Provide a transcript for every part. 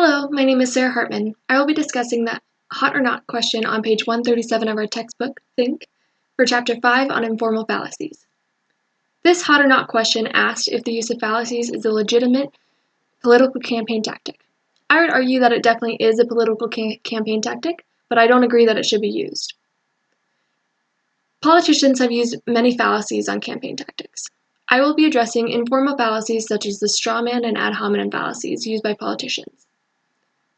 Hello, my name is Sarah Hartman. I will be discussing the hot or not question on page 137 of our textbook, Think, for Chapter 5 on Informal Fallacies. This hot or not question asked if the use of fallacies is a legitimate political campaign tactic. I would argue that it definitely is a political campaign tactic, but I don't agree that it should be used. Politicians have used many fallacies on campaign tactics. I will be addressing informal fallacies such as the straw man and ad hominem fallacies used by politicians.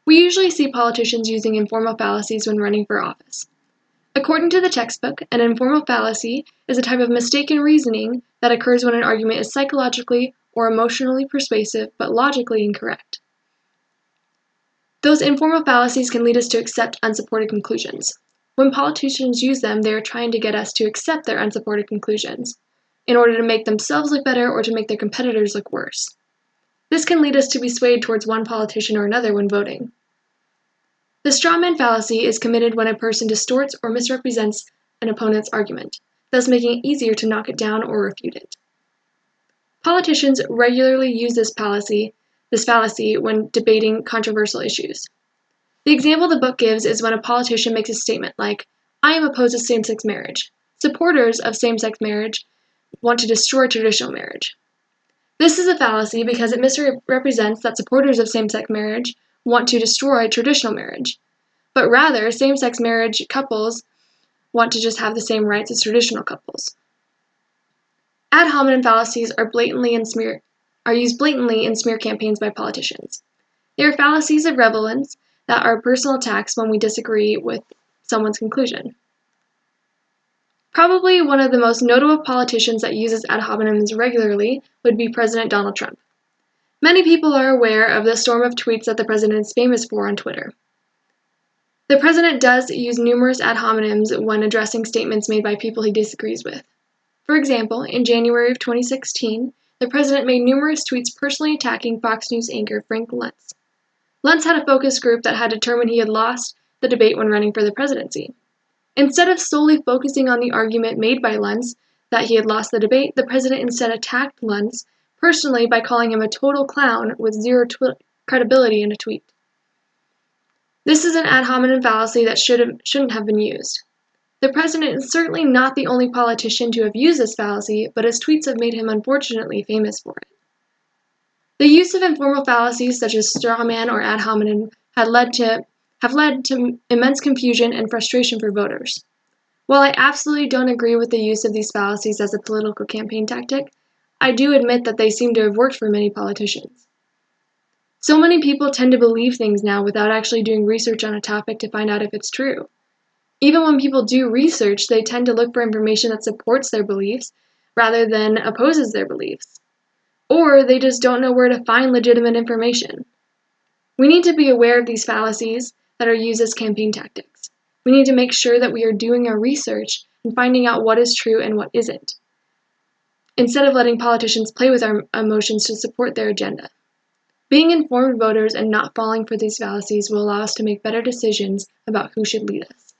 We usually see politicians using informal fallacies when running for office. According to the textbook, an informal fallacy is a type of mistaken reasoning that occurs when an argument is psychologically or emotionally persuasive but logically incorrect. Those informal fallacies can lead us to accept unsupported conclusions. When politicians use them, they are trying to get us to accept their unsupported conclusions in order to make themselves look better or to make their competitors look worse. This can lead us to be swayed towards one politician or another when voting. The straw man fallacy is committed when a person distorts or misrepresents an opponent's argument, thus making it easier to knock it down or refute it. Politicians regularly use this fallacy when debating controversial issues. The example the book gives is when a politician makes a statement like, "I am opposed to same-sex marriage. Supporters of same-sex marriage want to destroy traditional marriage." This is a fallacy because it misrepresents that supporters of same-sex marriage want to destroy traditional marriage, but rather same-sex marriage couples want to just have the same rights as traditional couples. Ad hominem fallacies are used blatantly in smear campaigns by politicians. They are fallacies of relevance that are personal attacks when we disagree with someone's conclusion. Probably one of the most notable politicians that uses ad hominems regularly would be President Donald Trump. Many people are aware of the storm of tweets that the president is famous for on Twitter. The president does use numerous ad hominems when addressing statements made by people he disagrees with. For example, in January of 2016, the president made numerous tweets personally attacking Fox News anchor Frank Luntz. Luntz had a focus group that had determined he had lost the debate when running for the presidency. Instead of solely focusing on the argument made by Luntz that he had lost the debate, the president instead attacked Luntz personally by calling him a total clown with zero credibility in a tweet. This is an ad hominem fallacy that shouldn't have been used. The president is certainly not the only politician to have used this fallacy, but his tweets have made him unfortunately famous for it. The use of informal fallacies such as straw man or ad hominem have led to immense confusion and frustration for voters. While I absolutely don't agree with the use of these fallacies as a political campaign tactic, I do admit that they seem to have worked for many politicians. So many people tend to believe things now without actually doing research on a topic to find out if it's true. Even when people do research, they tend to look for information that supports their beliefs rather than opposes their beliefs. Or they just don't know where to find legitimate information. We need to be aware of these fallacies that are used as campaign tactics. We need to make sure that we are doing our research and finding out what is true and what isn't, instead of letting politicians play with our emotions to support their agenda. Being informed voters and not falling for these fallacies will allow us to make better decisions about who should lead us.